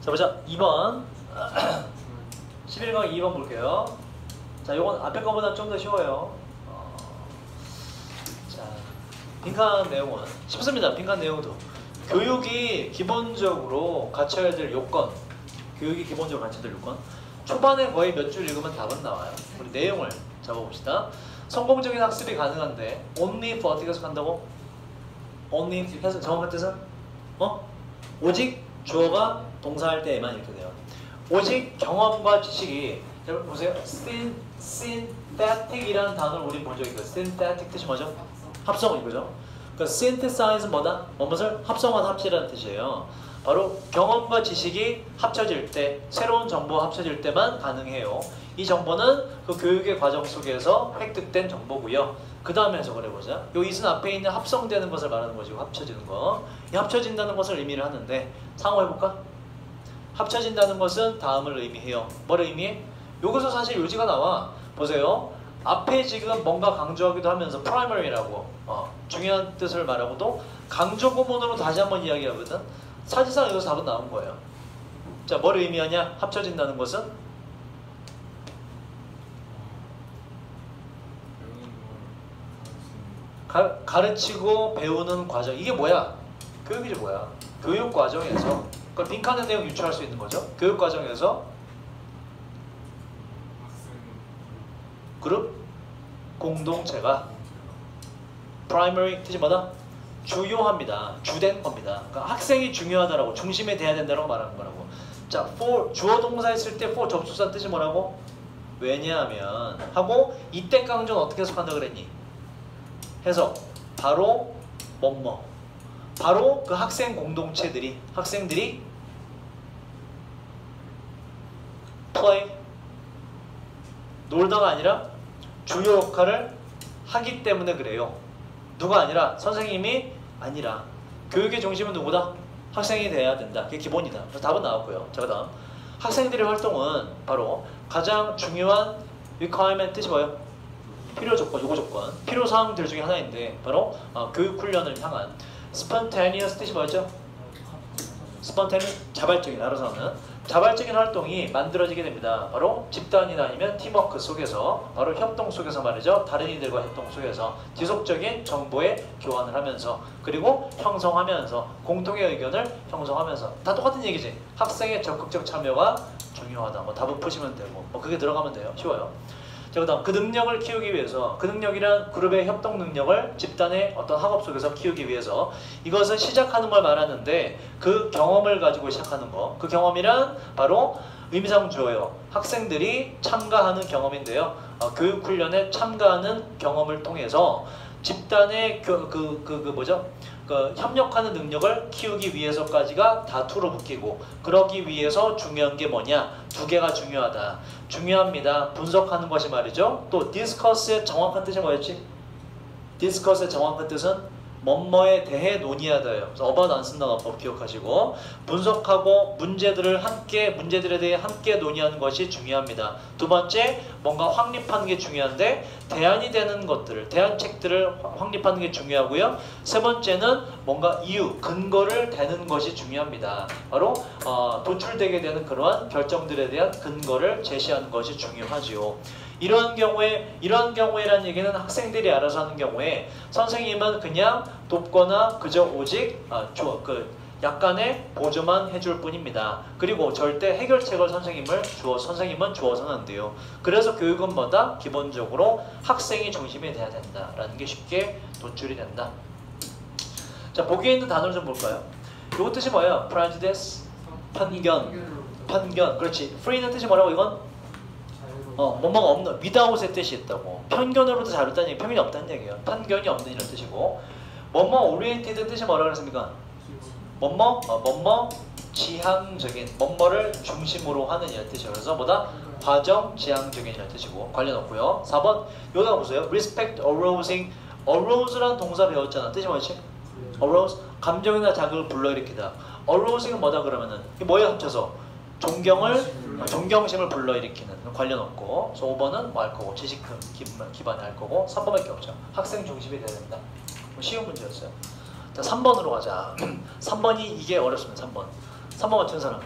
자 보자 2번 11강 2번 볼게요. 자 요건 앞에 거보다 좀 더 쉬워요. 자 빈칸 내용은 쉽습니다. 빈칸 내용도 교육이 기본적으로 갖춰야 될 요건, 교육이 기본적으로 갖춰야 될 요건 초반에 거의 몇 줄 읽으면 답은 나와요. 우리 내용을 잡아봅시다. 성공적인 학습이 가능한데 only for 어떻게 해석한다고? only 해서 정확한 뜻은? 오직 주어가 동사할 때에만 이렇게 돼요. 오직 경험과 지식이 여러분 보세요. synthetic이라는 단어를 우리 본 적이 있어요. synthetic 뜻이 뭐죠? 합성 이거죠. 그러니까 synthesize 뭐다? 무엇을 합성한 합치라는 뜻이에요. 바로 경험과 지식이 합쳐질 때, 새로운 정보가 합쳐질 때만 가능해요. 이 정보는 그 교육의 과정 속에서 획득된 정보고요. 그 다음에 해석을 해보자. 요 이은 앞에 있는 합성되는 것을 말하는 것이고 합쳐지는 거. 이 합쳐진다는 것을 의미를 하는데 상호해볼까? 합쳐진다는 것은 다음을 의미해요. 뭘 의미해? 여기서 사실 요지가 나와. 보세요. 앞에 지금 뭔가 강조하기도 하면서 primary라고 중요한 뜻을 말하고도 강조 구문으로 다시 한번 이야기하거든. 사실상 여기서 답은 나온 거예요. 자, 뭘 의미하냐? 합쳐진다는 것은 가르치고 배우는 과정. 이게 뭐야? 교육이지 뭐야? 교육 과정에서 그걸 빈칸의 내용 유추할 수 있는 거죠. 교육 과정에서 그룹 공동체가 primary 뜻이 뭐다? 주요합니다. 주된 겁니다. 그러니까 학생이 중요하다라고 중심에 돼야 된다고 말하는 거라고. 자, for 주어 동사 했을 때 for 접속사 뜻이 뭐라고? 왜냐하면 하고 이때 강조는 어떻게 해석한다 그랬니? 해석 바로 뭐뭐 바로 그 학생 공동체들이 학생들이 play 놀다가 아니라 주요 역할을 하기 때문에 그래요. 누가 아니라 선생님이 아니라 교육의 중심은 누구다? 학생이 돼야 된다. 그게 기본이다. 그래서 답은 나왔고요. 자, 그다음 학생들의 활동은 바로 가장 중요한 requirement 뜻이 뭐예요? 필요 조건, 요구 조건, 필요 사항들 중에 하나인데 바로 교육 훈련을 향한 spontaneous 뜻이 뭐였죠? spontaneous 자발적인 알아서 하는 자발적인 활동이 만들어지게 됩니다. 바로 집단이나 아니면 팀워크 속에서 바로 협동 속에서 말이죠. 다른 이들과 협동 속에서 지속적인 정보의 교환을 하면서 그리고 형성하면서 공통의 의견을 형성하면서 다 똑같은 얘기지. 학생의 적극적 참여가 중요하다. 뭐 답은 푸시면 되고 뭐 그게 들어가면 돼요. 쉬워요. 자, 그다음 그 능력을 키우기 위해서 그 능력이란 그룹의 협동 능력을 집단의 어떤 학업 속에서 키우기 위해서 이것을 시작하는 걸 말하는데 그 경험을 가지고 시작하는 거. 그 경험이란 바로 의미상 주어요. 학생들이 참가하는 경험인데요. 교육 훈련에 참가하는 경험을 통해서 집단의 협력하는 능력을 키우기 위해서까지가 다 투로 묶이고 그러기 위해서 중요한 게 뭐냐? 두 개가 중요하다. 중요합니다. 분석하는 것이 말이죠. 또 discuss의 정확한 뜻이 뭐였지? discuss의 정확한 뜻은 뭐뭐에 대해 논의하다예요. 그래서 about 안 쓴다는 법 기억하시고 분석하고 문제들에 대해 함께 논의하는 것이 중요합니다. 두 번째, 뭔가 확립하는 게 중요한데 대안이 되는 것들을 대안책들을 확립하는 게 중요하고요. 세 번째는 뭔가 이유, 근거를 대는 것이 중요합니다. 바로 도출되게 되는 그러한 결정들에 대한 근거를 제시하는 것이 중요하지요. 이러한 경우에라는 얘기는 학생들이 알아서 하는 경우에 선생님은 그냥 돕거나 그저 오직 약간의 보조만 해줄 뿐입니다. 그리고 절대 해결책을 선생님은 주어서는 안 돼요. 그래서 교육은 뭐다? 기본적으로 학생이 중심이 돼야 된다라는 게 쉽게 도출이 된다. 자, 보기에 있는 단어를 좀 볼까요? 이거 뜻이 뭐예요? prejudice, 편견. 그렇지. free는 뜻이 뭐라고 이건? 뭐뭐가 없는, without의 뜻이 있다고. 편견으로도 자르다는 얘기, 편견이 없다는 얘기예요. 편견이 없는 이런 뜻이고. 뭐뭐 oriented 뜻이 뭐라고 그랬습니까? 뭐뭐 지향적인, 뭐뭐를 중심으로 하는 이런 뜻이에요. 그래서 뭐다? 과정 지향적인 이런 뜻이고 관련 없고요. 4번 여기다 보세요. respect arousing. arouse라는 동사 배웠잖아. 뜻이 뭐였지? arouse, 감정이나 자극을 불러일으키다. arousing은 뭐다 그러면은 이게 뭐에 합쳐서? 존경심을 불러일으키는 관련 없고. 그래서 5번은 뭐 할 거고 지식 기반에 할 거고 3번밖에 없죠. 학생 중심이 돼야 된다. 쉬운 문제였어요. 자, 3번으로 가자. 3번이 이게 어렵습니다. 3번 맞춘 사람.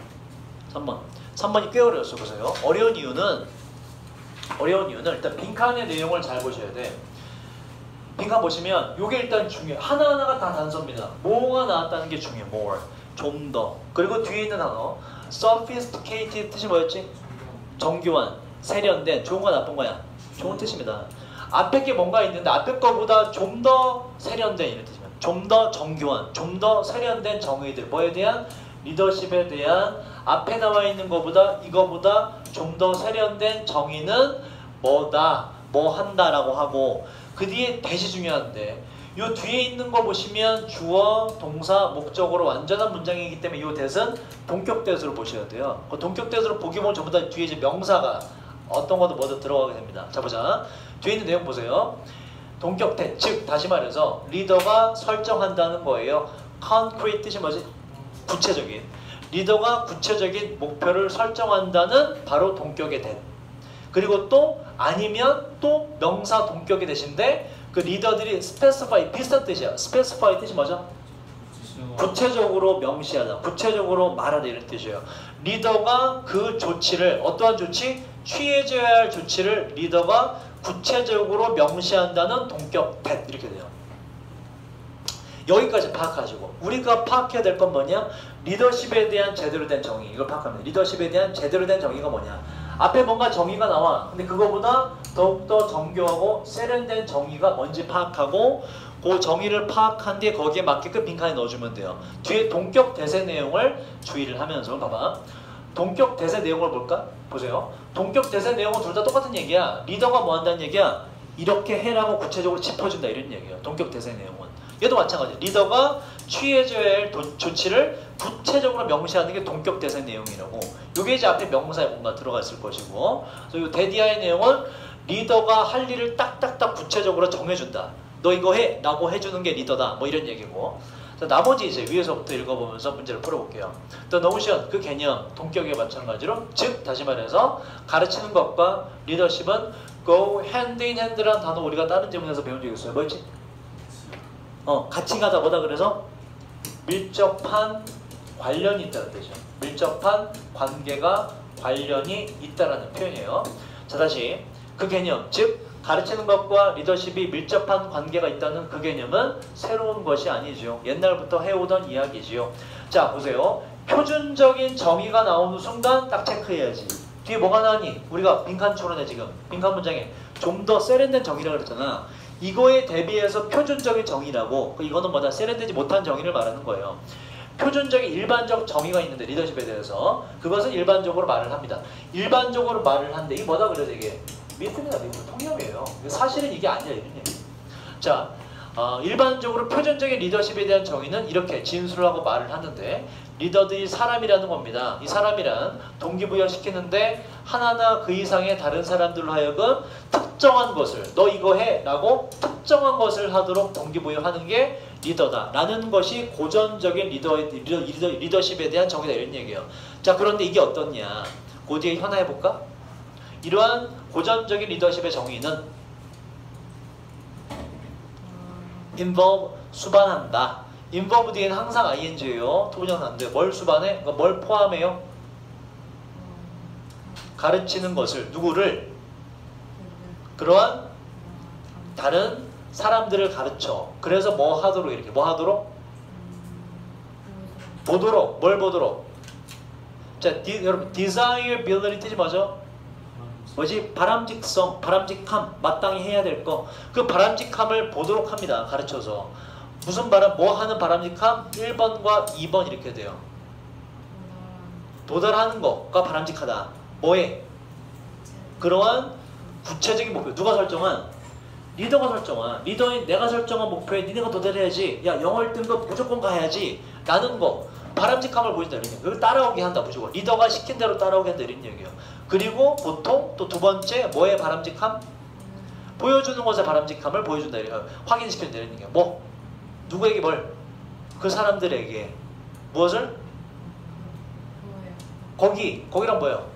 3번. 3번이 꽤 어려웠어. 보세요. 어려운 이유는 일단 빈칸의 내용을 잘 보셔야 돼. 빈칸 보시면 이게 일단 중요해. 하나하나가 다 단서입니다. 뭐가 나왔다는 게 중요해. more. 좀 더. 그리고 뒤에 있는 단어 sophisticated 뜻이 뭐였지? 정교한, 세련된. 좋은 거야 나쁜 거야? 좋은 뜻입니다. 앞에 게 뭔가 있는데 앞에 거보다 좀 더 세련된 이런 뜻입니다. 좀 더 정교한, 좀 더 세련된 정의들. 뭐에 대한? 리더십에 대한 앞에 나와 있는 것보다 이거보다 좀 더 세련된 정의는 뭐다, 뭐 한다라고 하고 그 뒤에 대시 중요한데 요 뒤에 있는 거 보시면 주어, 동사, 목적으로 완전한 문장이기 때문에 요 대은 동격 대수로 보셔야 돼요. 그 동격 대수로 보기 보면 전부 다 뒤에 이제 명사가 어떤 것도 모두 들어가게 됩니다. 자 보자. 뒤에 있는 내용 보세요. 동격 대, 즉 다시 말해서 리더가 설정한다는 거예요. concrete 뜻이 뭐지? 구체적인. 리더가 구체적인 목표를 설정한다는 바로 동격의 대. 그리고 또 아니면 또 명사 동격의 대신데 그 리더들이 specify 비슷한 뜻이야. specify 뜻이 뭐죠? 구체적으로 명시하다, 구체적으로 말하다 이런 뜻이에요. 리더가 그 조치를 어떠한 조치? 취해줘야 할 조치를 리더가 구체적으로 명시한다는 동격 that 이렇게 돼요. 여기까지 파악하시고 우리가 파악해야 될 건 뭐냐? 리더십에 대한 제대로 된 정의 이걸 파악합니다. 리더십에 대한 제대로 된 정의가 뭐냐? 앞에 뭔가 정의가 나와. 근데 그거보다 더욱더 정교하고 세련된 정의가 뭔지 파악하고 그 정의를 파악한 뒤에 거기에 맞게끔 빈칸에 넣어주면 돼요. 뒤에 동격 대세 내용을 주의를 하면서 봐봐. 동격 대세 내용을 볼까? 보세요. 동격 대세 내용은 둘 다 똑같은 얘기야. 리더가 뭐 한다는 얘기야? 이렇게 해라고 구체적으로 짚어준다 이런 얘기예요. 동격 대세 내용은. 얘도 마찬가지. 리더가 취해줘야 할 조치를 구체적으로 명시하는 게 동격 대세 내용이라고. 이게 이제 앞에 명사에 뭔가 들어가 있을 것이고. 그래서 이 대디아의 내용은 리더가 할 일을 딱딱딱 구체적으로 정해준다. 너 이거 해 라고 해주는 게 리더다. 뭐 이런 얘기고. 나머지 이제 위에서부터 읽어보면서 문제를 풀어볼게요. The notion, 그 개념, 동격에 마찬가지로 즉 다시 말해서 가르치는 것과 리더십은 go hand in hand라는 단어 우리가 다른 질문에서 배운 적이 있어요. 뭐였지? 같이 가다 보다 그래서 밀접한 관련이 있다는 뜻이죠. 밀접한 관계가 관련이 있다라는 표현이에요. 자 다시 그 개념 즉 가르치는 것과 리더십이 밀접한 관계가 있다는 그 개념은 새로운 것이 아니죠. 옛날부터 해오던 이야기지요. 자 보세요. 표준적인 정의가 나오는 순간 딱 체크해야지. 뒤에 뭐가 나오니? 우리가 빈칸 초론에 지금 빈칸 문장에 좀 더 세련된 정의라고 그랬잖아. 이거에 대비해서 표준적인 정의라고 이거는 뭐다? 세련되지 못한 정의를 말하는 거예요. 표준적인 일반적 정의가 있는데 리더십에 대해서 그것은 일반적으로 말을 합니다. 일반적으로 말을 하는데 이게 뭐다 그래서 이게 미스입니다. 통념이에요. 사실은 이게 아니야 이런 얘기. 자, 일반적으로 표준적인 리더십에 대한 정의는 이렇게 진술을 하고 말을 하는데 리더들이 사람이라는 겁니다. 이 사람이란 동기부여시키는데 하나나 그 이상의 다른 사람들로 하여금 특정한 것을 너 이거 해 라고 특정한 것을 하도록 동기부여하는 게 리더다 라는 것이 고전적인 리더십에 대한 정의다 이런 얘기예요. 자 그런데 이게 어떻냐? 그 뒤에 현화해볼까? 이러한 고전적인 리더십의 정의는 involve, 수반한다. involve 뒤에는 항상 ing예요. 투부정사인데 뭘 수반해? 그러니까 뭘 포함해요? 가르치는 것을, 누구를? 그러한 다른 사람들을 가르쳐. 그래서 뭐 하도록 이렇게 뭐 하도록? 보도록. 뭘 보도록? 자, 여러분 desirability 뜻이 뭐죠? 뭐지? 바람직성, 바람직함, 마땅히 해야 될 거. 그 바람직함을 보도록 합니다. 가르쳐서. 무슨 바람, 뭐 하는 바람직함? 1번과 2번 이렇게 돼요. 도달하는 것과 바람직하다. 뭐에? 그러한 구체적인 목표. 누가 설정한? 리더가 설정한. 리더인 내가 설정한 목표에 니네가 도달해야지. 야, 영어 1등급 무조건 가야지. 라는 거. 바람직함을 보여준다. 이런 얘기예요. 그걸 따라오게 한다. 무조건. 리더가 시킨 대로 따라오게 한다. 이런 얘기예요. 그리고 보통 또 두 번째 뭐의 바람직함? 보여주는 것의 바람직함을 보여준다. 확인시켜준다. 이런 얘기예요. 뭐? 누구에게 뭘? 그 사람들에게. 무엇을? 거기랑 뭐예요?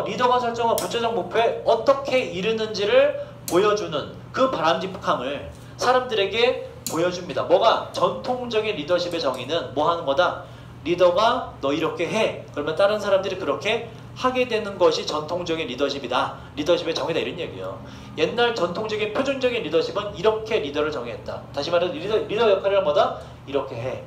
리더가 설정한 구체적 목표에 어떻게 이르는지를 보여주는 그 바람직함을 사람들에게 보여줍니다. 뭐가? 전통적인 리더십의 정의는 뭐 하는 거다? 리더가 너 이렇게 해. 그러면 다른 사람들이 그렇게 하게 되는 것이 전통적인 리더십이다. 리더십의 정의다 이런 얘기예요. 옛날 전통적인 표준적인 리더십은 이렇게 리더를 정의했다. 다시 말해서 리더 역할을 뭐다? 이렇게 해.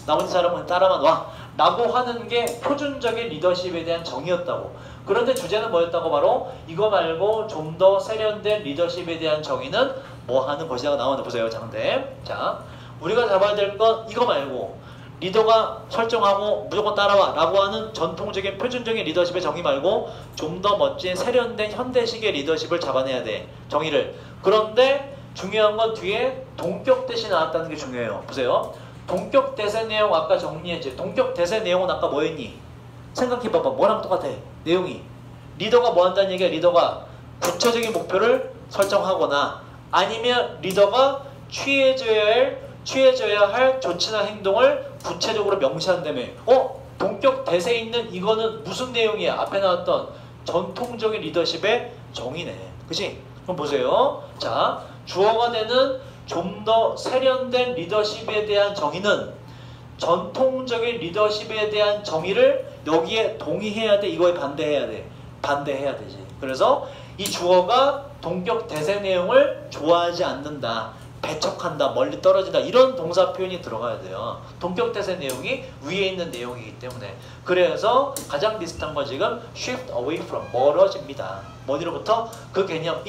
나머지 사람은 따라만 와. 라고 하는 게 표준적인 리더십에 대한 정의였다고. 그런데 주제는 뭐였다고? 바로 이거 말고 좀 더 세련된 리더십에 대한 정의는 뭐 하는 것이다가 나오는 보세요. 장대. 자, 우리가 잡아야 될 건 이거 말고 리더가 설정하고 무조건 따라와 라고 하는 전통적인 표준적인 리더십의 정의 말고 좀 더 멋진 세련된 현대식의 리더십을 잡아내야 돼. 정의를. 그런데 중요한 건 뒤에 동격대시 나왔다는 게 중요해요. 보세요. 동격 대세 내용 아까 정리했지. 동격 대세 내용은 아까 뭐였니? 생각해봐봐. 뭐랑 똑같아? 내용이. 리더가 뭐 한다는 얘기야? 리더가 구체적인 목표를 설정하거나 아니면 리더가 취해져야 할 조치나 행동을 구체적으로 명시한다며. 동격 대세에 있는 이거는 무슨 내용이야? 앞에 나왔던 전통적인 리더십의 정의네. 그치? 그럼 보세요. 자, 주어가 되는 좀 더 세련된 리더십에 대한 정의는 전통적인 리더십에 대한 정의를 여기에 동의해야 돼? 이거에 반대해야 돼? 반대해야 되지. 그래서 이 주어가 동격 대세 내용을 좋아하지 않는다. 배척한다, 멀리 떨어진다 이런 동사 표현이 들어가야 돼요. 동격 대세 내용이 위에 있는 내용이기 때문에. 그래서 가장 비슷한 건 지금 shift away from, 멀어집니다. 뭐니로부터? 그 개념.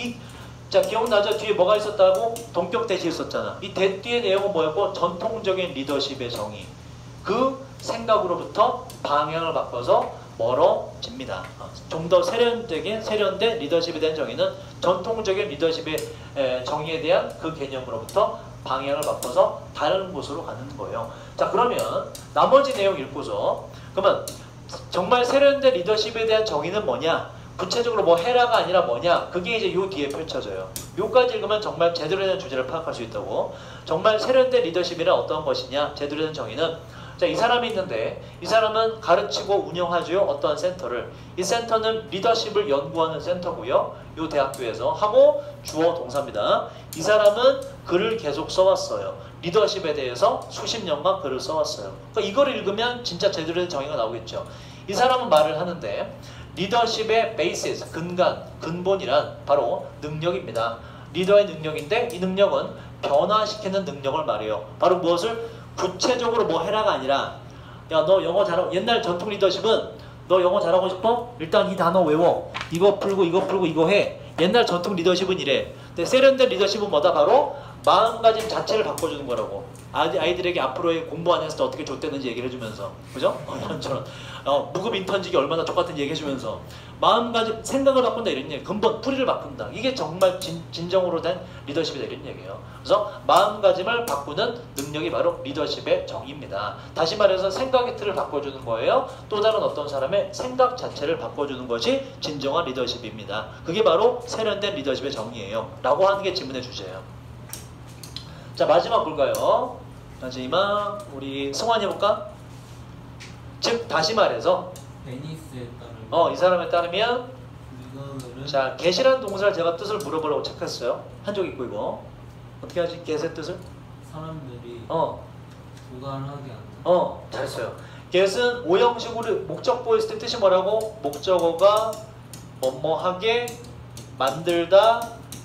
자, 기억나죠? 뒤에 뭐가 있었다고? 동격 대시 있었잖아. 이 대 뒤의 내용은 뭐였고? 전통적인 리더십의 정의. 그 생각으로부터 방향을 바꿔서 멀어집니다. 좀 더 세련된 리더십에 대한 정의는 전통적인 리더십의 정의에 대한 그 개념으로부터 방향을 바꿔서 다른 곳으로 가는 거예요. 자, 그러면 나머지 내용 읽고서 그러면 정말 세련된 리더십에 대한 정의는 뭐냐? 구체적으로 뭐 해라가 아니라 뭐냐? 그게 이제 요 뒤에 펼쳐져요. 요까지 읽으면 정말 제대로 된 주제를 파악할 수 있다고. 정말 세련된 리더십이란 어떤 것이냐? 제대로 된 정의는 자, 이 사람이 있는데 이 사람은 가르치고 운영하죠. 어떠한 센터를. 이 센터는 리더십을 연구하는 센터고요. 이 대학교에서 하고 주어 동사입니다. 이 사람은 글을 계속 써왔어요. 리더십에 대해서 수십 년간 글을 써왔어요. 그러니까 이걸 읽으면 진짜 제대로 된 정의가 나오겠죠. 이 사람은 말을 하는데 리더십의 베이시스, 근본이란 바로 능력입니다. 리더의 능력인데 이 능력은 변화시키는 능력을 말해요. 바로 무엇을? 구체적으로 뭐 해라가 아니라 야, 너 영어 잘하고 옛날 전통 리더십은 너 영어 잘하고 싶어? 일단 이 단어 외워. 이거 풀고 이거 해. 옛날 전통 리더십은 이래. 근데 세련된 리더십은 뭐다? 바로 마음가짐 자체를 바꿔주는 거라고. 아이들에게 앞으로의 공부 안에서 어떻게 좆되는지 얘기를 해주면서, 그죠? 이런저런 무급 인턴직이 얼마나 똑같은 얘기 해주면서 마음가짐, 생각을 바꾼다 이런 얘기. 근본, 뿌리를 바꾼다. 이게 정말 진정으로 된 리더십이다 이런 얘기예요. 그래서 마음가짐을 바꾸는 능력이 바로 리더십의 정의입니다. 다시 말해서 생각의 틀을 바꿔주는 거예요. 또 다른 어떤 사람의 생각 자체를 바꿔주는 것이 진정한 리더십입니다. 그게 바로 세련된 리더십의 정의예요. 라고 하는 게 질문의 주제예요. 자, 마지막 볼까요? 마지막 우리 승환이 해볼까? 즉 다시 말해서 베니스에 따르면 이 사람에 따르면 이거는 자, get이라는 동사를 제가 뜻을 물어보라고 체크했어요. 한쪽 있고 이거 어떻게 하지? get의 뜻을? 사람들이 부관하게 한다. 잘했어요. get은 오형식으로 목적보 했을 때 뜻이 뭐라고? 목적어가 뭐뭐하게 만들다,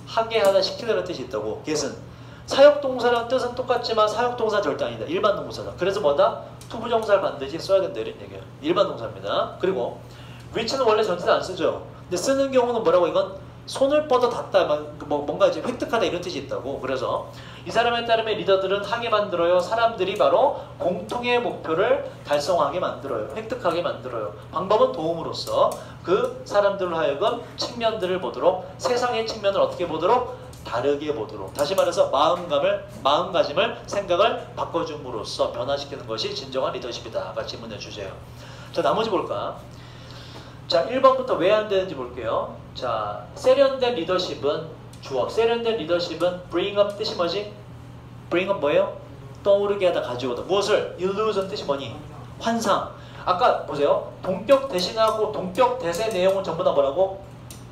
하게 하다, 시키다라는 뜻이 있다고. get은 사역동사라는 뜻은 똑같지만 사역동사 절대 아니다. 일반 동사다. 그래서 뭐다? 투부정사를 반드시 써야 된다 이런 얘기예요. 일반 동사입니다. 그리고 which는 원래 전체도 안 쓰죠. 근데 쓰는 경우는 뭐라고? 이건 손을 뻗어 닿다, 뭔가 이제 획득하다 이런 뜻이 있다고. 그래서 이 사람에 따르면 리더들은 하게 만들어요. 사람들이 바로 공통의 목표를 달성하게 만들어요. 획득하게 만들어요. 방법은 도움으로써 그 사람들을 하여금 측면들을 보도록, 세상의 측면을 어떻게 보도록? 다르게 보도록. 다시 말해서 마음가짐을, 생각을 바꿔줌으로써 변화시키는 것이 진정한 리더십이다. 질문의 주제예요. 자, 나머지 볼까? 자, 1번부터 왜 안 되는지 볼게요. 자, 세련된 리더십은 주어. 세련된 리더십은 bring up 뜻이 뭐지? bring up 뭐예요? 떠오르게 하다, 가져오다. 무엇을? illusion 뜻이 뭐니? 환상. 아까 보세요. 동격 대신하고 동격 대세 내용은 전부 다 뭐라고?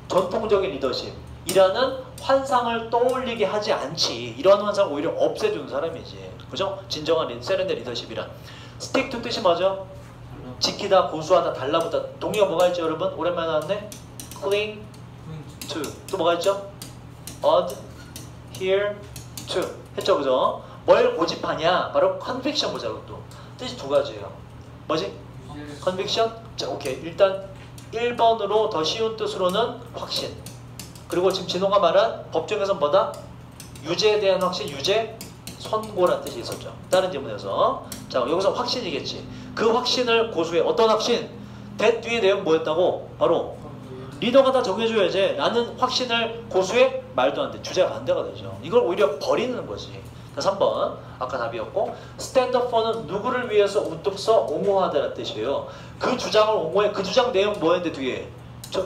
전통적인 리더십. 이라는 환상을 떠올리게 하지 않지. 이런 환상을 오히려 없애주는 사람이지. 그죠? 진정한 세련된 리더십이란. stick to 뜻이 뭐죠? 지키다, 고수하다, 달라붙다. 동의어 뭐가 있죠 여러분? 오랜만에 나왔네. cling to. 또 뭐가 있죠? adhere to. 했죠 그죠? 뭘 고집하냐? 바로 conviction 보자고 또. 뜻이 두 가지예요. 뭐지? conviction? 자 오케이. 일단 1번으로 더 쉬운 뜻으로는 확신. 그리고 지금 진호가 말한 법정에서 뭐다? 유죄에 대한 확신, 유죄 선고라는 뜻이 있었죠. 다른 질문에서. 자 여기서 확신이겠지. 그 확신을 고수해. 어떤 확신? that 뒤에 내용 뭐였다고? 바로 리더가 다 정해줘야지. 나는 확신을 고수해? 말도 안 돼. 주제가 반대가 되죠. 이걸 오히려 버리는 거지. 자 3번 아까 답이었고 stand up for는 누구를 위해서 우뚝 서 옹호하다라는 뜻이에요. 그 주장을 옹호해. 그 주장 내용 뭐였는데 뒤에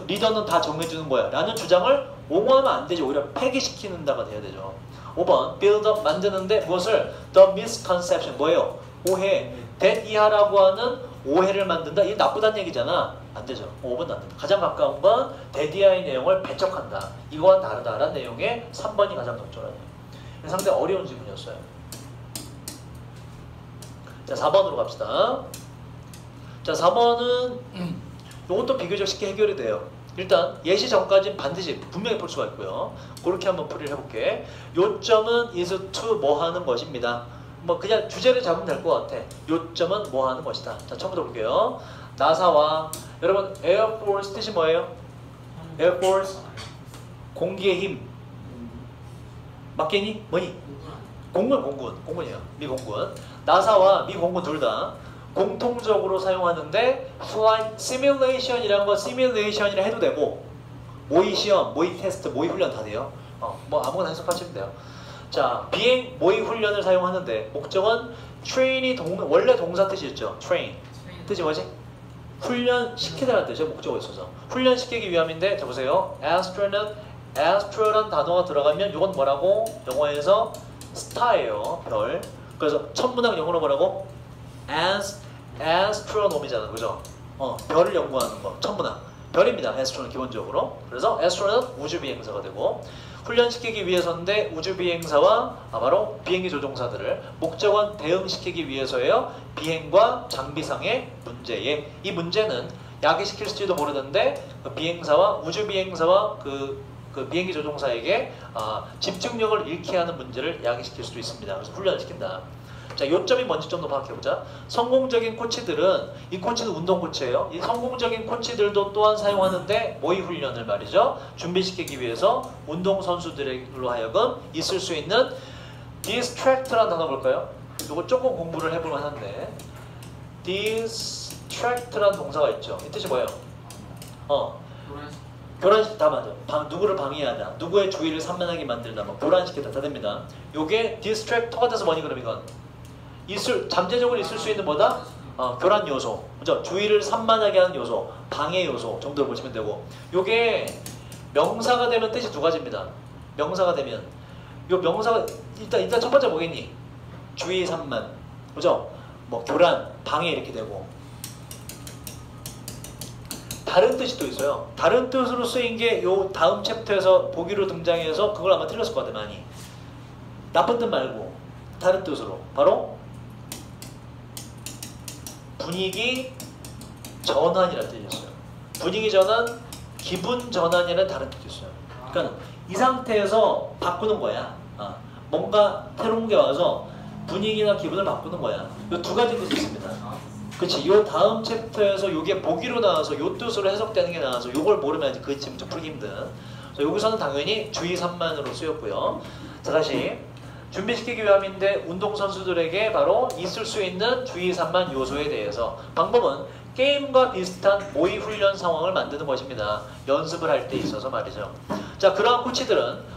리더는 다 정해주는 거야 라는 주장을 옹호하면 안 되죠. 오히려 폐기시키는다가 돼야 되죠. 5번 build up 만드는데 무엇을? the misconception 뭐예요? 오해. that 이하라고 하는 오해를 만든다. 이게 나쁘다는 얘기잖아. 안 되죠. 5번도 안 됩니다. 가장 가까운 건 that 이하의 내용을 배척한다. 이거와 다르다라는 내용에 3번이 가장 적절하네요. 상당히 어려운 질문이었어요. 자 4번으로 갑시다. 자 4번은 이것도 비교적 쉽게 해결이 돼요. 일단 예시 전까지는 반드시 분명히 풀 수가 있고요. 그렇게 한번 풀이를 해볼게. 요점은 is to 뭐 하는 것입니다. 뭐 그냥 주제를 잡으면 될 것 같아. 요점은 뭐 하는 것이다. 자 처음부터 볼게요. 나사와 여러분 에어포스 뜻이 뭐예요? 에어포스 공기의 힘. 맞겠니? 뭐니? 공군이에요. 미 공군. 나사와 미 공군 둘 다 공통적으로 사용하는데 flight simulation이라는 거 simulation이라 해도 되고 모의 시험, 모의 테스트, 모의 훈련 다 돼요. 뭐 아무거나 해석하시면 돼요. 자, 비행 모의 훈련을 사용하는데 목적은 train이 원래 동사 뜻이 있죠. train. 뜻이 뭐지? 훈련시키다라는 뜻이죠. 목적어 있어서. 훈련시키기 위함인데 자 보세요. astro라는 단어가 들어가면 이건 뭐라고? 영어에서 star예요. 별. 그래서 천문학 영어로 뭐라고? astronom이잖아. 그죠? 별을 연구하는 거. 천문학. 별입니다. astro는 기본적으로. 그래서 astro는 우주비행사가 되고 훈련시키기 위해서인데 우주비행사와 바로 비행기 조종사들을 목적은 대응시키기 위해서예요. 비행과 장비상의 문제에 이 문제는 야기시킬지도 모르는데 그 비행사와 우주비행사와 그 비행기 조종사에게 집중력을 잃게 하는 문제를 야기시킬 수도 있습니다. 그래서 훈련을 시킨다. 자, 요점이 뭔지 좀 더 파악해보자. 성공적인 코치들은 이 코치는 운동 코치예요. 이 성공적인 코치들도 또한 사용하는데 모의 훈련을 말이죠. 준비시키기 위해서 운동 선수들로 하여금 있을 수 있는 distract라는 단어 볼까요? 이거 조금 공부를 해볼 만한데 distract라는 동사가 있죠. 이 뜻이 뭐예요? 교란시키다 다 맞아. 누구를 방해하다, 누구의 주의를 산만하게 만들다, 뭐 교란시키다 다 됩니다. 요게 distract가 돼서 뭐니 그럼 이건? 잠재적으로 있을 수 있는 뭐다? 교란 요소, 그죠? 주의를 산만하게 하는 요소, 방해 요소 정도로 보시면 되고 요게 명사가 되면 뜻이 두 가지입니다. 명사가 되면 요 명사가 일단 첫 번째 뭐겠니? 주의 산만, 그죠? 뭐 교란, 방해 이렇게 되고 다른 뜻이 또 있어요. 다른 뜻으로 쓰인 게 요 다음 챕터에서 보기로 등장해서 그걸 아마 틀렸을 것 같아 많이. 나쁜 뜻 말고 다른 뜻으로 바로 분위기 전환이라는 뜻이 있어요. 분위기 전환, 기분 전환이라는 다른 뜻이 있어요. 그러니까 이 상태에서 바꾸는 거야. 뭔가 새로운 게 와서 분위기나 기분을 바꾸는 거야. 이 두 가지 뜻이 있습니다. 그치? 요 다음 챕터에서 요게 보기로 나와서 요 뜻으로 해석되는 게 나와서 요걸 모르면 그 지금 좀 풀기 힘든. 여기서는 당연히 주의 산만으로 쓰였고요. 자, 다시 준비시키기 위함인데 운동선수들에게 바로 있을 수 있는 주의 산만 요소에 대해서 방법은 게임과 비슷한 모의 훈련 상황을 만드는 것입니다. 연습을 할 때 있어서 말이죠. 자, 그러한 코치들은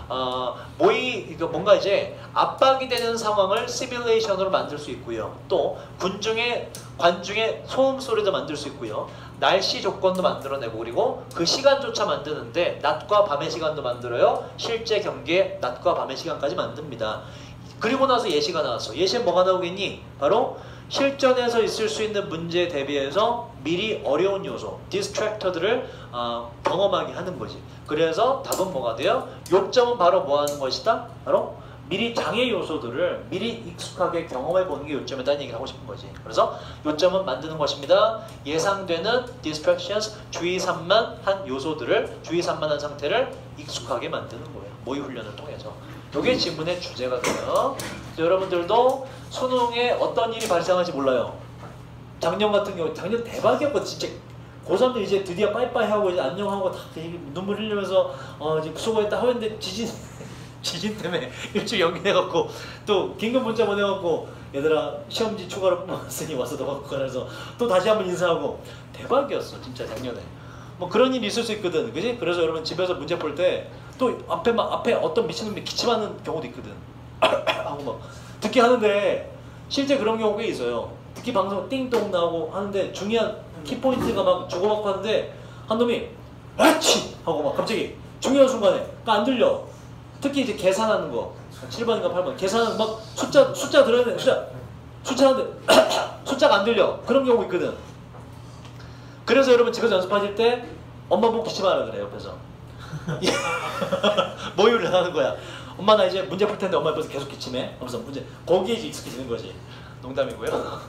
뭔가 이제 압박이 되는 상황을 시뮬레이션으로 만들 수 있고요. 또 관중의 소음 소리도 만들 수 있고요. 날씨 조건도 만들어내고 그리고 그 시간조차 만드는데 낮과 밤의 시간도 만들어요. 실제 경기에 낮과 밤의 시간까지 만듭니다. 그리고 나서 예시가 나왔어. 예시는 뭐가 나오겠니? 바로 실전에서 있을 수 있는 문제에 대비해서 미리 어려운 요소, 디스트랙터들을 경험하게 하는 거지. 그래서 답은 뭐가 돼요? 요점은 바로 뭐 하는 것이다? 바로 미리 장애 요소들을 미리 익숙하게 경험해 보는 게 요점이다는 얘기를 하고 싶은 거지. 그래서 요점은 만드는 것입니다. 예상되는 distractions, 주의 산만한 요소들을 주의 산만한 상태를 익숙하게 만드는 거예요. 모의 훈련을 통해서. 이게 지문의 주제가 돼요. 여러분들도 수능에 어떤 일이 발생할지 몰라요. 작년 같은 경우 작년 대박이었거든. 진짜 고3들 이제 드디어 빠이빠이 하고 이제 안녕하고 다 눈물 흘리면서 이제 수고했다 하는데 지진 때문에 일주일 연기해갖고 또 긴급 문자 보내갖고 얘들아 시험지 추가로 뽑았으니 와서 너 그래서 또 다시 한번 인사하고 대박이었어 진짜 작년에. 뭐 그런 일이 있을 수 있거든, 그지? 그래서 여러분 집에서 문제 풀 때 또 앞에 어떤 미친놈이 기침하는 경우도 있거든. 하고 막 듣기 하는데 실제 그런 경우가 있어요. 듣기 방송 띵동 나오고 하는데 중요한 키포인트가 막 주고받고 하는데 한 놈이 아치 하고 막 갑자기 중요한 순간에 그러니까 안 들려. 특히 이제 계산하는 거 7번인가 8번 계산하는 막 숫자 들어야 돼. 숫자 하는데 숫자가 안 들려. 그런 경우 있거든. 그래서 여러분 집에서 연습하실 때 엄마 보고 기침하라 그래 옆에서. 모의를 하는 거야. 엄마 나 이제 문제 풀 텐데 엄마 옆에서 계속 기침해. 그래서 문제 거기에 이제 익숙해지는 거지. 농담이고요.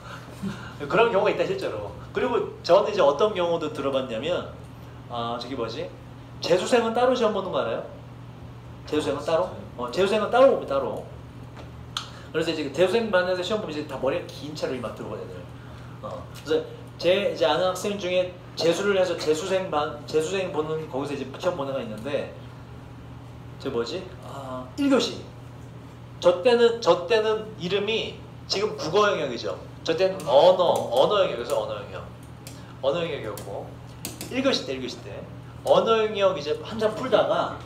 그런 경우가 있다 실제로. 그리고 저는 이제 어떤 경우도 들어봤냐면 저기 뭐지? 재수생은 따로 시험 보는 거 알아요? 재수생은 따로? 재수생은 따로 봅니다. 따로. 그래서 이제 재수생 반에서 시험 보면 이제 다 머리가 긴 차로 막 들어가 애들. 그래서 제 이제 아는 학생 중에 재수를 해서 재수생 보는 거기서 이제 시험 보는 애가 있는데 저 뭐지? 1교시. 저 때는 이름이 지금 국어 영역이죠. 저 때는 언어 영역에서 언어 영역이었고 1교시 때 언어 영역 이제 한참 풀다가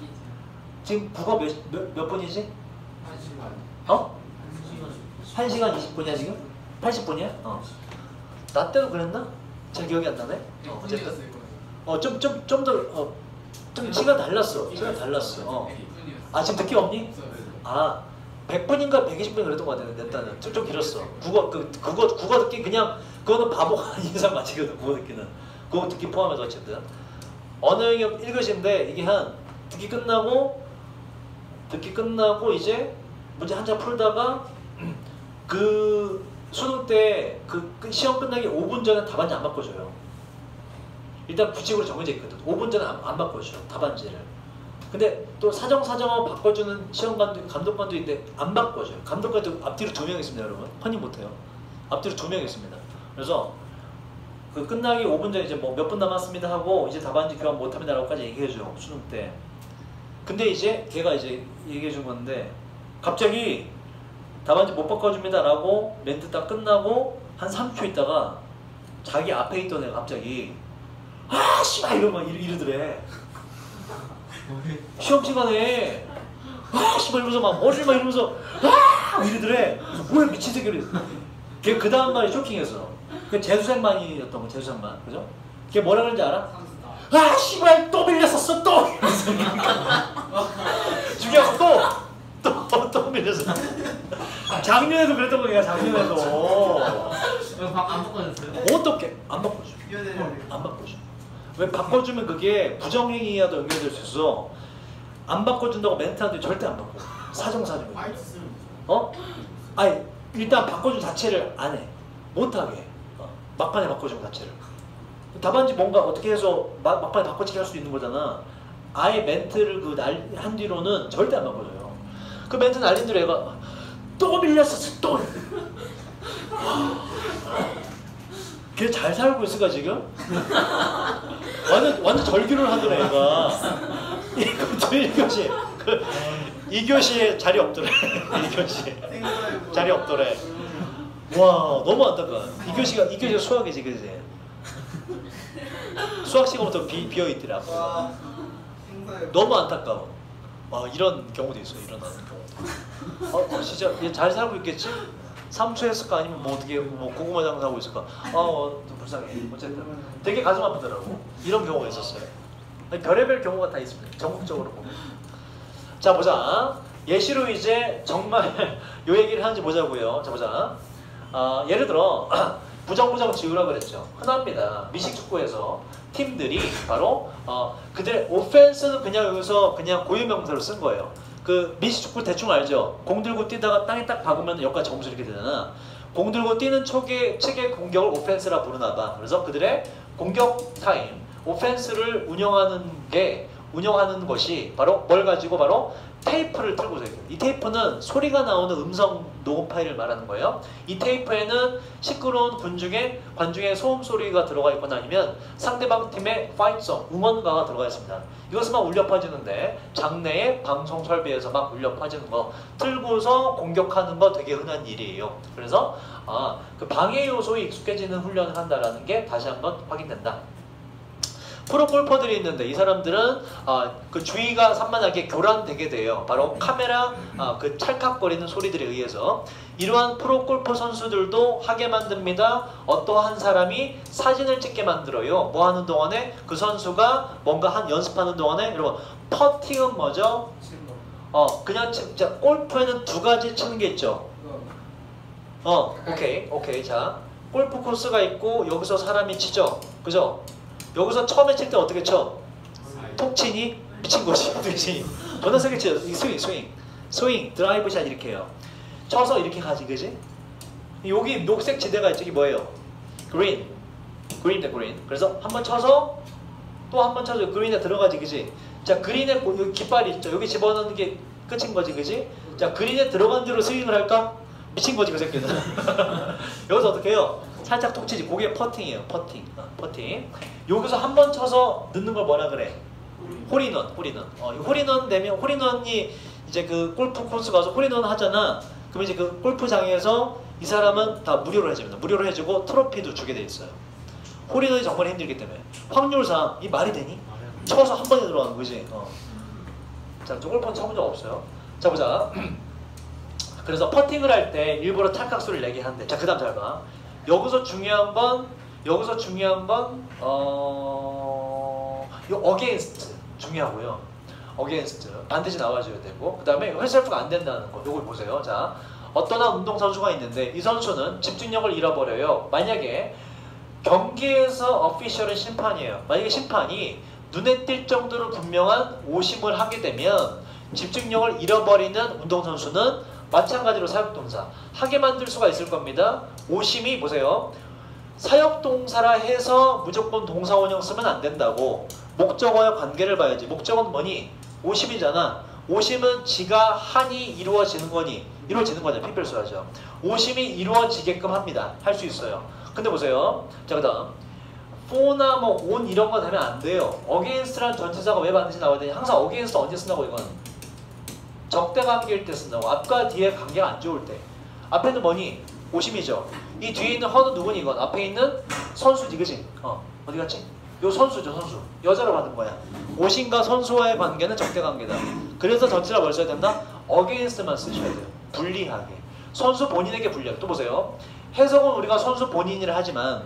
지금 국어 몇 분이지? 1시간 20분이야 지금? 80분이야? 나 때도 그랬나? 잘 기억이 안 나네? 어쨌든 좀 시간 달랐어. 지금 느낌 없니? 100분인가 120분 그랬던 것 같아. 내 딴은 좀 길었어. 국어 듣기 그냥 그거는 바보가 아닌 이상 맞히거든. 국어 듣기는 국어 듣기 포함해서 어쨌든 언어 영역 1교시인데 이게 한 듣기 끝나고 이제 문제 한참 풀다가 그 수능 때 그 시험 끝나기 5분 전에 답안지 안 바꿔줘요. 일단 규칙으로 정해져 있거든. 5분 전에 안 바꿔줘 답안지를. 근데 또 사정하고 바꿔주는 감독관도 있는데 안 바꿔줘요. 감독관도 앞뒤로 2명 있습니다, 여러분. 환영 못해요. 앞뒤로 2명 있습니다. 그래서 그 끝나기 5분 전에 이제 뭐 몇 분 남았습니다 하고 이제 답안지 교환 못합니다라고까지 얘기해줘 수능 때. 근데 이제 걔가 이제 얘기해준 건데 갑자기 답안지 못 바꿔줍니다라고 멘트 딱 끝나고 한 3초 있다가 자기 앞에 있던 애가 갑자기 씨발 이러더래. 시험 시간에 씨발 이러면서 막 머리를 막 이러면서 이러더래. 뭐야 미친 새끼를. 걔 그 다음 말이 쇼킹했어. 그 재수생반이었던 거 재수생반 그죠? 걔 뭐라 그런지 알아? 씨발 또 밀렸었어 또. 중요하고 또 밀렸어. 작년에도 그랬던 거야. 작년에도. 안 바꿔줬어요? 어떻게 안 바꿔줘? 안 바꿔줘. 왜 바꿔주면 그게 부정행위와도 연결될 수 있어. 안 바꿔준다고 멘트하는데 절대 안 바꿔. 사정사정. 일단 바꿔준 자체를 안 해. 못하게. 막판에 바꿔준 자체를. 답안지 뭔가 어떻게 해서 막판에 바꿔치기 할 수 있는 거잖아. 아예 멘트를 한 뒤로는 절대 안 바꿔줘요. 그 멘트 날린 대로 얘가 또 밀렸었어 또. 걔 잘 살고 있을까 지금? 완전 절규를 하더래 얘가. 이것도 1교시 2교시에 자리 없더래. 2교시에 자리 없더래. 와 너무 안타까워. 2교시가 수학이지 그지? 수학 시간부터 비어있더라고. 너무 안타까워. 이런 경우도 있어. 일어나는 경우도. 진짜 얘 잘 살고 있겠지? 삼수 했을까 아니면 뭐 어떻게 고구마 장사하고 있을까? 좀 불쌍해. 어쨌든 되게 가슴 아프더라고. 이런 경우가 있었어요. 별의별 경우가 다 있습니다. 전국적으로 보면. 자 보자. 예시로 이제 정말 요 얘기를 하는지 보자고요. 자 보자. 예를 들어 부정 지우라고 그랬죠. 흔합니다. 미식축구에서 팀들이 바로 그들의 오펜스는 그냥 여기서 그냥 고유명사로 쓴 거예요. 그 미식축구 대충 알죠? 공 들고 뛰다가 땅에 딱 박으면 여기까지 점수 이렇게 되잖아. 공 들고 뛰는 측의 공격을 오펜스라 부르나 봐. 그래서 그들의 공격 타임, 오펜스를 운영하는 것이 바로 뭘 가지고 바로 테이프를 틀고서 해요. 이 테이프는 소리가 나오는 음성 녹음 파일을 말하는 거예요. 이 테이프에는 시끄러운 관중의 소음 소리가 들어가 있거나 아니면 상대방 팀의 파이트송, 응원가가 들어가 있습니다. 이것은 막 울려 퍼지는데 장내의 방송 설비에서 막 울려 퍼지는 거 틀고서 공격하는 거 되게 흔한 일이에요. 그래서 그 방해 요소에 익숙해지는 훈련을 한다라는 게 다시 한번 확인된다. 프로 골퍼들이 있는데 이 사람들은 그 주의가 산만하게 교란되게 돼요. 바로 카메라 그 찰칵거리는 소리들에 의해서. 이러한 프로 골퍼 선수들도 하게 만듭니다. 어떠한 사람이 사진을 찍게 만들어요. 뭐 하는 동안에 그 선수가 뭔가 연습하는 동안에 여러분 퍼팅은 뭐죠? 그냥 진짜 골프에는 두 가지 치는 게 있죠. 오케이. 자, 골프 코스가 있고 여기서 사람이 치죠. 그죠? 여기서 처음에 칠 때 어떻게 쳐? 톡 치니? 미친 거지. 미친. 존나 세게 치죠. 스윙, 드라이브 샷 이렇게 해요. 쳐서 이렇게 가지, 그지? 여기 녹색 지대가 있죠. 이게 뭐예요? 그린. 그래서 한 번 쳐서 또 한 번 쳐서 그린에 들어가지, 그지? 자, 그린에 여기 깃발이 있죠. 여기 집어넣는 게 끝인 거지, 그지? 자, 그린에 들어간 대로 스윙을 할까? 미친 거지, 그 새끼는. 여기서 어떻게 해요? 살짝 톡 치지. 그게 퍼팅이에요. 퍼팅. 여기서 한 번 쳐서 넣는 걸 뭐라 그래? 홀인원. 홀인원 되면 홀인원이 이제 그 골프 코스 가서 홀인원 하잖아. 그럼 이제 그 골프장에서 이 사람은 다 무료로 해줍니다. 무료로 해주고 트로피도 주게 돼 있어요. 홀인원이 정말 힘들기 때문에. 확률상 이 말이 되니? 쳐서 한 번에 들어가는 거지. 자, 저 골프는 쳐본 적 없어요. 자, 보자. 그래서 퍼팅을 할 때 일부러 찰칵 소리를 내게 하는데, 자, 그 다음 잘 봐. 여기서 중요한 건 이 against 중요하고요. against 반드시 나와줘야 되고, 그 다음에 헬셀프가 안 된다는 거. 요걸 보세요. 자, 어떤 한 운동선수가 있는데 이 선수는 집중력을 잃어버려요. 만약에 경기에서 어피셜은 심판이에요. 만약에 심판이 눈에 띌 정도로 분명한 오심을 하게 되면 집중력을 잃어버리는 운동선수는 마찬가지로 사역동사 하게 만들 수가 있을 겁니다. 오심이 보세요. 사역동사라 해서 무조건 동사원형 쓰면 안 된다고. 목적어와 관계를 봐야지. 목적어는 뭐니? 오심이잖아. 오심은 지가 한이 이루어지는 거니? 이루어지는 거잖아. 필별수하죠. 오심이 이루어지게끔 합니다. 할 수 있어요. 근데 보세요. 자, 그 다음 for나 뭐 on 이런 거 되면 안 돼요. against라는 전치사가 왜 반드시 나와야 되냐? 항상 against 언제 쓴다고 이건? 적대 관계일 때 쓴다고. 앞과 뒤에 관계가 안 좋을 때. 앞에는 뭐니? 오심이죠. 이 뒤에 있는 허는 누구니 이건? 앞에 있는 선수지, 그지? 어디 갔지? 요 선수죠, 선수. 여자로 받은 거야. 오심과 선수와의 관계는 적대 관계다. 그래서 전치사 뭘 써야 된다? against만 쓰셔야 돼요. 불리하게. 선수 본인에게 불리하게. 또 보세요. 해석은 우리가 선수 본인이라 하지만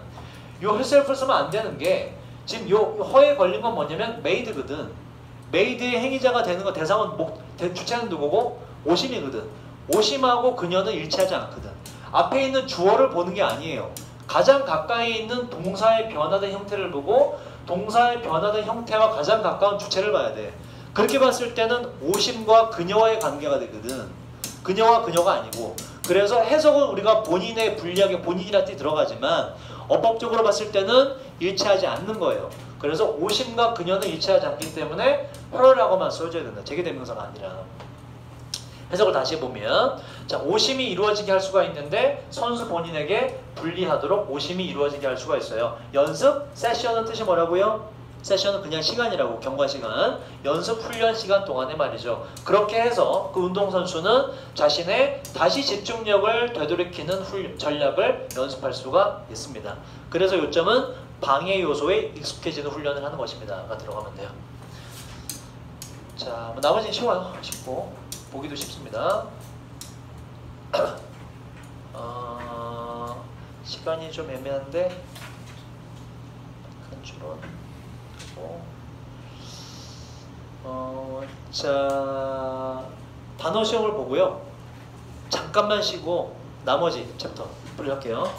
요 herself를 쓰면 안 되는 게 지금 요 허에 걸린 건 뭐냐면 made거든. made의 행위자가 되는 거 대상은 주체는 누구고? 오심이거든. 오심하고 그녀는 일치하지 않거든. 앞에 있는 주어를 보는 게 아니에요. 가장 가까이 있는 동사의 변화된 형태를 보고 동사의 변화된 형태와 가장 가까운 주체를 봐야 돼. 그렇게 봤을 때는 오심과 그녀와의 관계가 되거든. 그녀와 그녀가 아니고. 그래서 해석은 우리가 본인의 불리하게 본인이라는 뜻이 들어가지만 어법적으로 봤을 때는 일치하지 않는 거예요. 그래서 오심과 그녀는 일치하지 않기 때문에 her라고만 써줘야 된다. 제기대명사가 아니라. 해석을 다시 해보면, 자, 오심이 이루어지게 할 수가 있는데 선수 본인에게 불리하도록 오심이 이루어지게 할 수가 있어요. 연습, 세션은 뜻이 뭐라고요? 세션은 그냥 시간이라고. 경과 시간, 연습 훈련 시간 동안에 말이죠. 그렇게 해서 그 운동선수는 자신의 다시 집중력을 되돌이키는 전략을 연습할 수가 있습니다. 그래서 요점은 방해 요소에 익숙해지는 훈련을 하는 것입니다가 들어가면 돼요. 자, 뭐 나머지는 쉬워요. 쉽고 보기도 쉽습니다. 시간이 좀 애매한데 컨트롤. 자, 단어 시험을 보고요. 잠깐만 쉬고 나머지 챕터 풀이할게요.